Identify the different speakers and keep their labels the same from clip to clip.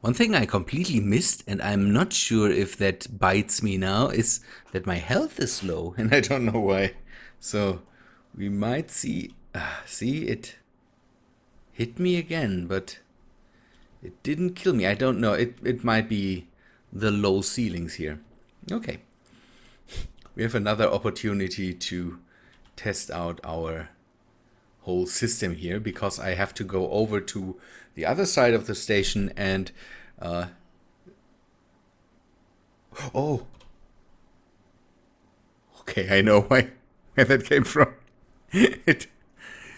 Speaker 1: One thing I completely missed, and I'm not sure if that bites me now, is that my health is low, and I don't know why. So we might see... see, it hit me again, but it didn't kill me. I don't know. It might be the low ceilings here. Okay. We have another opportunity to test out our whole system here, because I have to go over to the other side of the station and oh, okay, I know where that came from. it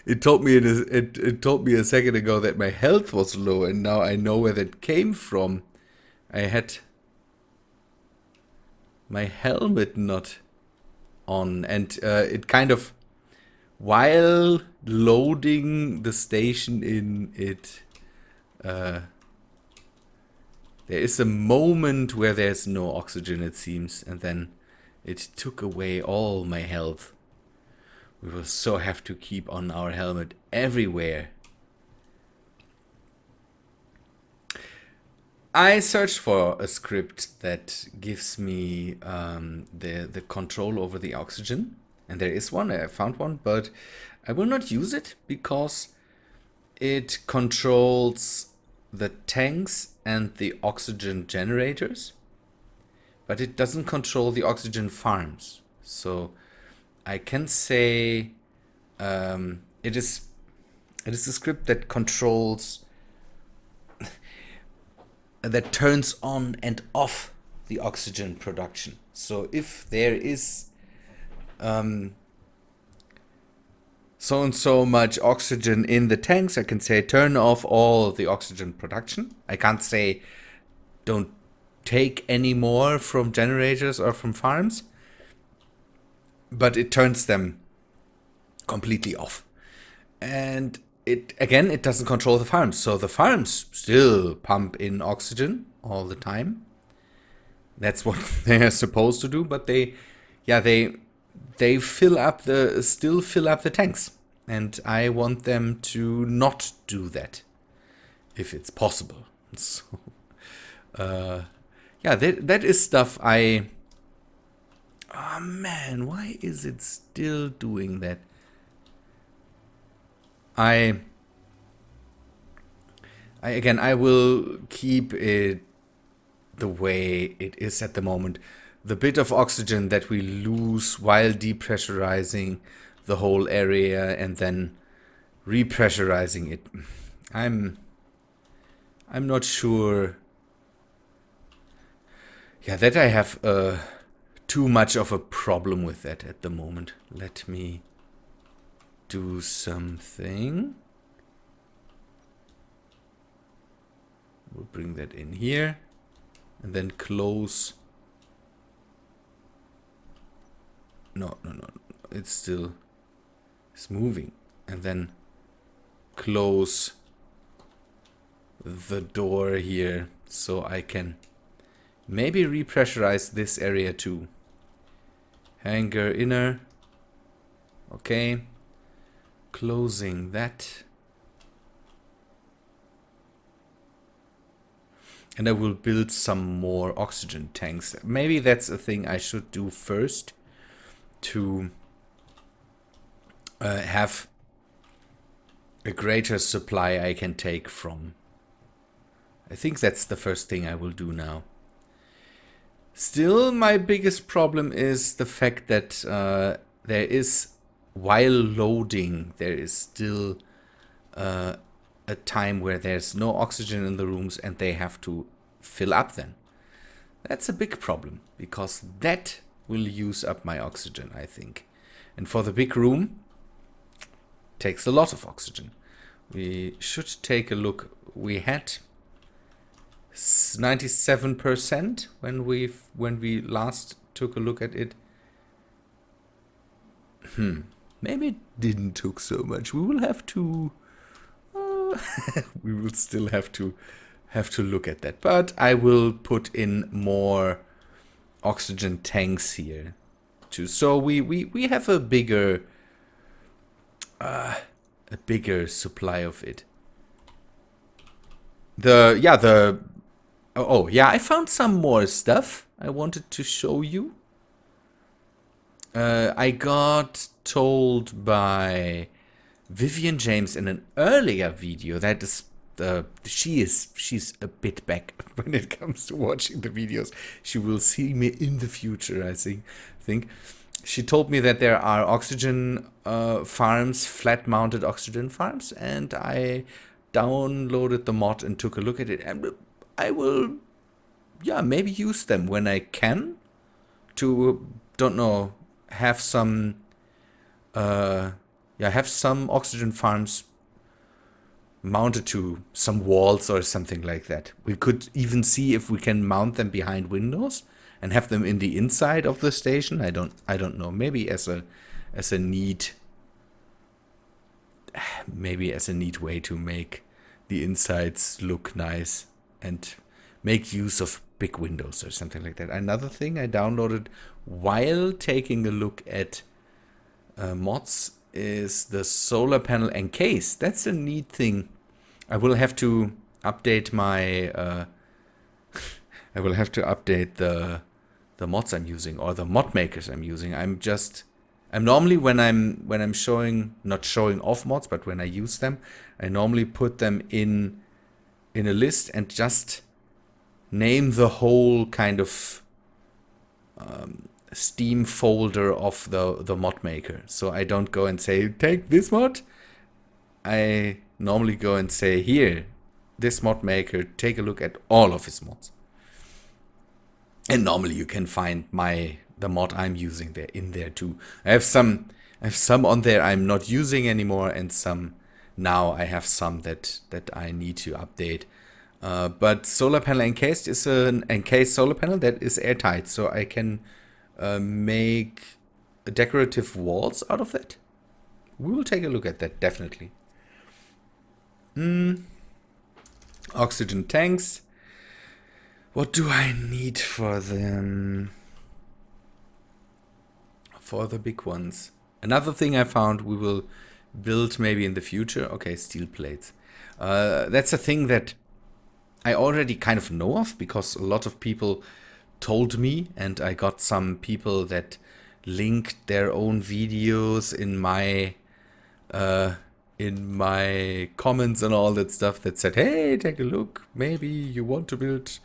Speaker 1: it told me it told me a second ago that my health was low, and now I know where that came from. I had my helmet not on, and it kind of, while loading the station in, there is a moment where there's no oxygen, it seems, and then it took away all my health. We will so have to keep on our helmet everywhere. I searched for a script that gives me the control over the oxygen, and there is one. I found one, but I will not use it because it controls the tanks and the oxygen generators, but it doesn't control the oxygen farms. So I can say it is a script that controls, that turns on and off the oxygen production. So if there is so and so much oxygen in the tanks, I can say turn off all the oxygen production. I can't say don't take any more from generators or from farms, but it turns them completely off. And it doesn't control the farms, so the farms still pump in oxygen all the time. That's what they are supposed to do, but they still fill up the tanks, and I want them to not do that if it's possible. So that is stuff I... Oh man, why is it still doing that? I will keep it the way it is at the moment. The bit of oxygen that we lose while depressurizing the whole area and then repressurizing it, I'm not sure. Yeah, that I have too much of a problem with that at the moment. Let me do something. We'll bring that in here and then close. No. It's moving. And then close the door here so I can maybe repressurize this area too. Hangar inner. Okay. Closing that. And I will build some more oxygen tanks. Maybe that's a thing I should do first, to have a greater supply I can take from. I think that's the first thing I will do now. Still, my biggest problem is the fact that there is, while loading, there is still a time where there's no oxygen in the rooms and they have to fill up then. That's a big problem, because that will use up my oxygen, I think. And for the big room, takes a lot of oxygen. We should take a look. We had 97% when we last took a look at it. Maybe it didn't took so much. We will have to we will still have to look at that. But I will put in more oxygen tanks here too. So we have a bigger supply of it. The Oh, yeah, I found some more stuff I wanted to show you. I got told by Vivian James in an earlier video that is she's a bit back when it comes to watching the videos. She will see me in the future, I think. She told me that there are oxygen farms, flat-mounted oxygen farms, and I downloaded the mod and took a look at it, and I will, yeah, maybe use them when I can to, don't know, have some, have some oxygen farms mounted to some walls or something like that. We could even see if we can mount them behind windows and have them in the inside of the station. I don't know. Maybe as a neat way to make the insides look nice and make use of big windows or something like that. Another thing I downloaded while taking a look at mods is the solar panel encase. That's a neat thing. I will have to update my I will have to update the mods I'm using, or the mod makers I'm using. I'm normally, when I'm not showing off mods, but when I use them, I normally put them in a list and just name the whole kind of Steam folder of the mod maker. So I don't go and say, take this mod. I normally go and say, here, this mod maker, take a look at all of his mods. And normally you can find the mod I'm using there in there too. I have some on there I'm not using anymore, and some now I have some that I need to update. But solar panel encased is an encased solar panel that is airtight, so I can make decorative walls out of that. We will take a look at that, definitely. Oxygen tanks. What do I need for them? For the big ones. Another thing I found we will build maybe in the future. Okay, steel plates. That's a thing that I already kind of know of, because a lot of people told me, and I got some people that linked their own videos in my comments and all that stuff, that said, hey, take a look, maybe you want to build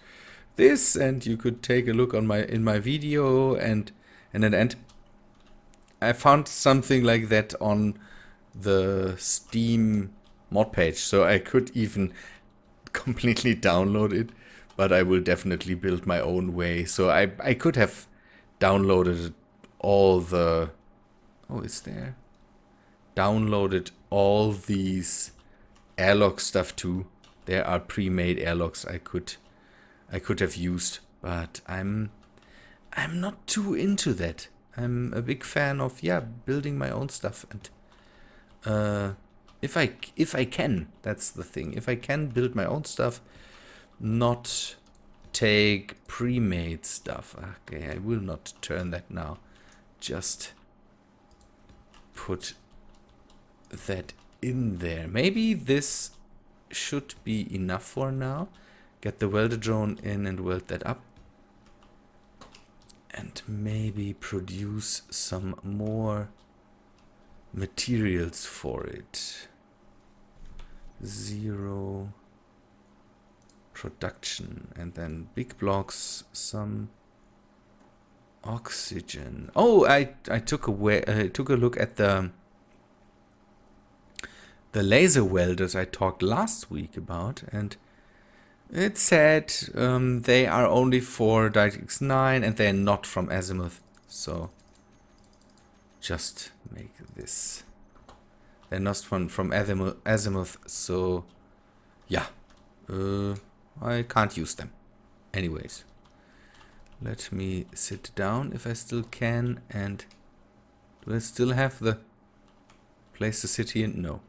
Speaker 1: this, and you could take a look in my video, and I found something like that on the Steam mod page, so I could even completely download it, but I will definitely build my own way. So I could have downloaded all the downloaded all these airlock stuff too. There are pre-made airlocks I could have used, but I'm not too into that. I'm a big fan of building my own stuff, and if I can, that's the thing. If I can build my own stuff, not take pre-made stuff. Okay, I will not turn that now. Just put that in there. Maybe this should be enough for now. Get the welder drone in and weld that up. And maybe produce some more materials for it. 0 production, and then big blocks, some oxygen. Oh, I took a look at the laser welders I talked last week about, and it said they are only for DirectX 9 and they're not from Azimuth. So just make this. They're not from Azimuth, so yeah, I can't use them. Anyways, let me sit down if I still can, and do I still have the place to sit here? No.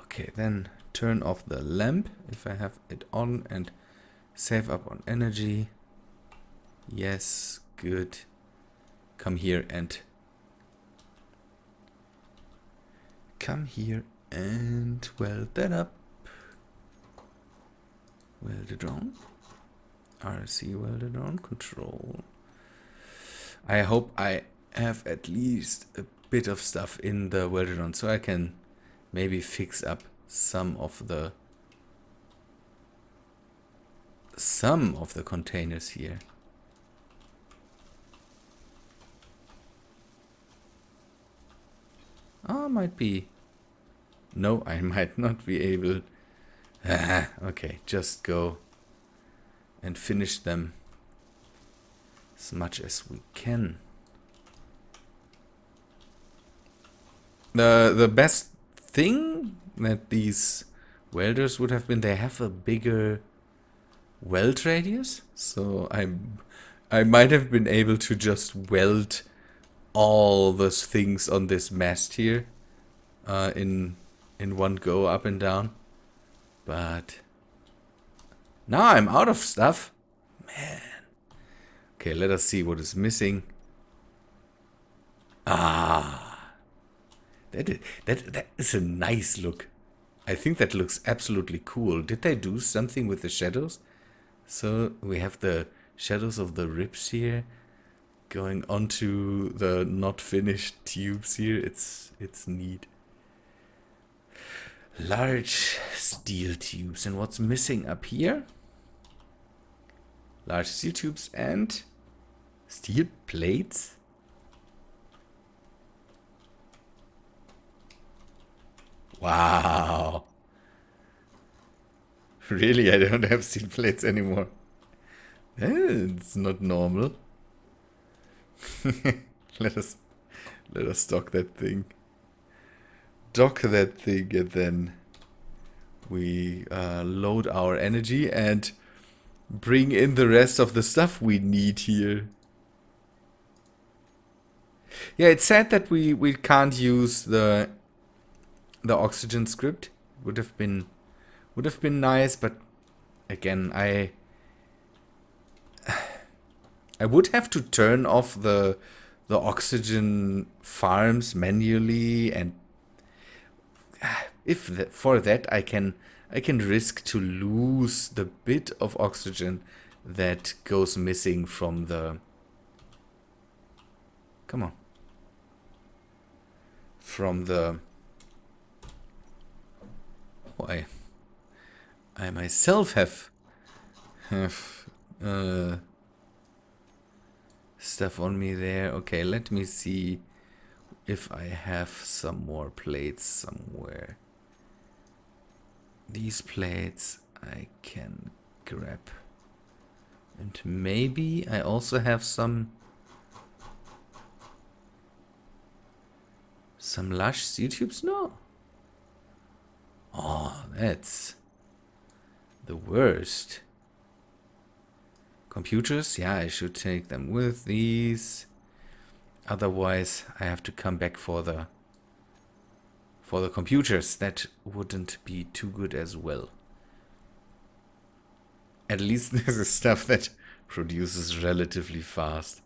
Speaker 1: Okay, then turn off the lamp if I have it on and save up on energy. Yes, good. Come here and weld that up Welded on. RC welded on. Control. I hope I have at least a bit of stuff in the welded on so I can maybe fix up some of the containers here. Oh, might be. No, I might not be able. Okay, just go and finish them as much as we can. The best thing that these welders would have been, they have a bigger weld radius, so I might have been able to just weld all those things on this mast here in one go up and down, but now I'm out of stuff, man. Okay, let us see what is missing. That is a nice look. I think that looks absolutely cool. Did they do something with the shadows? So we have the shadows of the ribs here going onto the not finished tubes here. It's neat. Large steel tubes. And what's missing up here? Large steel tubes and steel plates. Wow. Really, I don't have steel plates anymore. It's not normal. let us dock that thing. Dock that thing, and then we load our energy and bring in the rest of the stuff we need here. Yeah, it's sad that we can't use the oxygen script. Would have been nice, but again, I would have to turn off the oxygen farms manually, and for that I can risk to lose the bit of oxygen that goes missing from the. Come on. From the. Why? I myself have stuff on me there. Okay, let me see if I have some more plates somewhere. These plates I can grab. And maybe I also have some lush steel tubes? No. Oh, that's the worst. Computers, yeah, I should take them with these. Otherwise, I have to come back for the computers. That wouldn't be too good as well. At least this is stuff that produces relatively fast.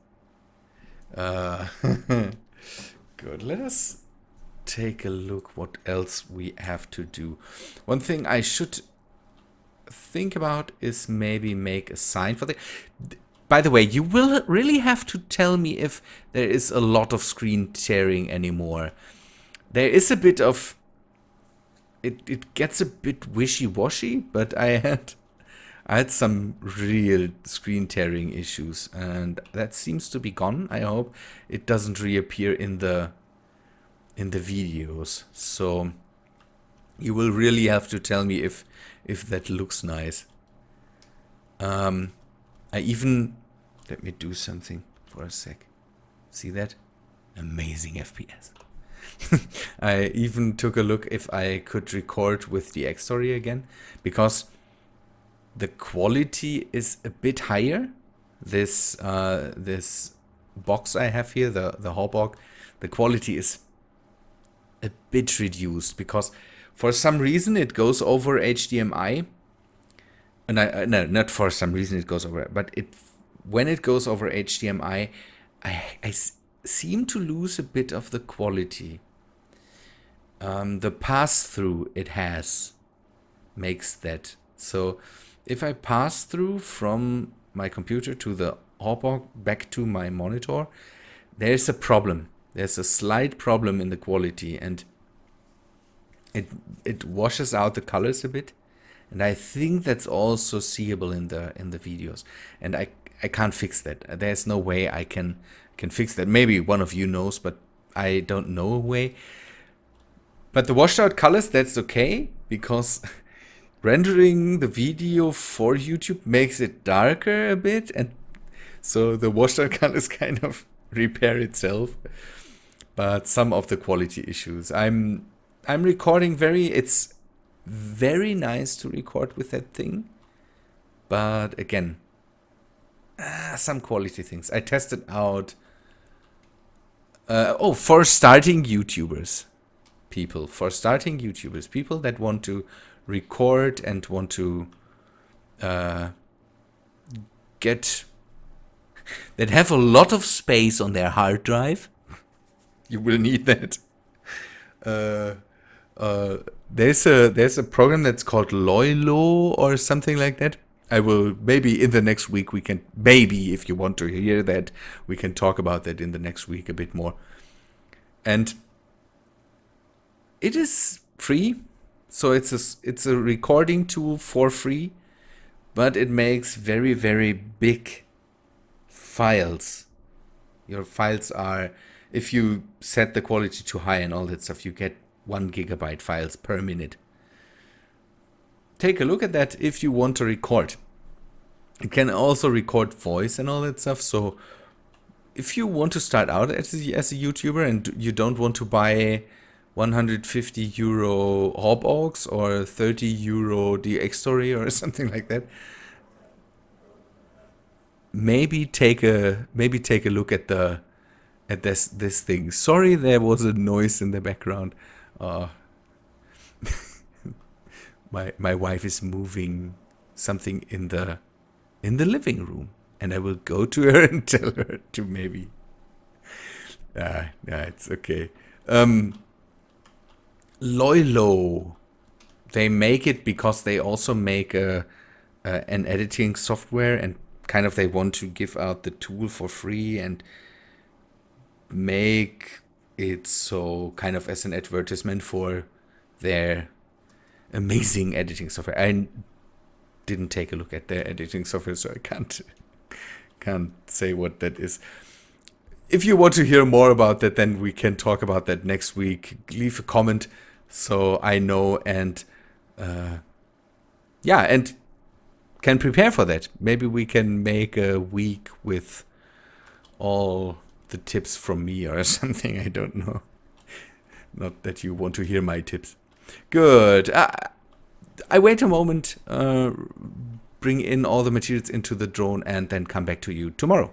Speaker 1: Good. Let us take a look what else we have to do. One thing I should think about is maybe make a sign for the. By the way, you will really have to tell me if there is a lot of screen tearing anymore. There is a bit of. It gets a bit wishy-washy, but I had some real screen tearing issues, and that seems to be gone. I hope it doesn't reappear in the videos. So you will really have to tell me if that looks nice. I even, let me do something for a sec. See that? Amazing FPS. I even took a look if I could record with the X story again, because the quality is a bit higher. This box I have here, the Hawbog, the quality is a bit reduced because for some reason it goes over HDMI. And no, not for some reason it goes over, but when it goes over HDMI, I seem to lose a bit of the quality. The pass-through it has makes that. So if I pass through from my computer to the hotbar back to my monitor, there's a problem. There's a slight problem in the quality, and it washes out the colors a bit. And I think that's also seeable in the videos. And I can't fix that. There's no way I can fix that. Maybe one of you knows, but I don't know a way. But the washed out colors, that's okay, because rendering the video for YouTube makes it darker a bit, and so the washed out colors kind of repair itself. But some of the quality issues, I'm recording it's very nice to record with that thing, but again, some quality things. I tested out for starting YouTubers, people that want to record and want to that have a lot of space on their hard drive. You will need that. There's a program that's called Loilo or something like that. I will, maybe in the next week we can, maybe if you want to hear that, we can talk about that in the next week a bit more. And it is free, so it's a recording tool for free, but it makes very, very big files. Your files are, if you set the quality too high and all that stuff, you get 1 gigabyte files per minute. Take a look at that if you want to record. You can also record voice and all that stuff. So if you want to start out as a YouTuber and you don't want to buy 150 euro Hobaux or 30 euro DX or something like that, maybe take a look at this thing. Sorry, there was a noise in the background. My wife is moving something in the living room, and I will go to her and tell her to maybe. It's okay. Loilo, they make it because they also make an editing software, and kind of they want to give out the tool for free and make it so kind of as an advertisement for their amazing editing software. I didn't take a look at their editing software, so I can't say what that is. If you want to hear more about that, then we can talk about that next week. Leave a comment so I know, and and can prepare for that. Maybe we can make a week with all the tips from me or something. I don't know. Not that you want to hear my tips. Good. I wait a moment, bring in all the materials into the drone, and then come back to you tomorrow.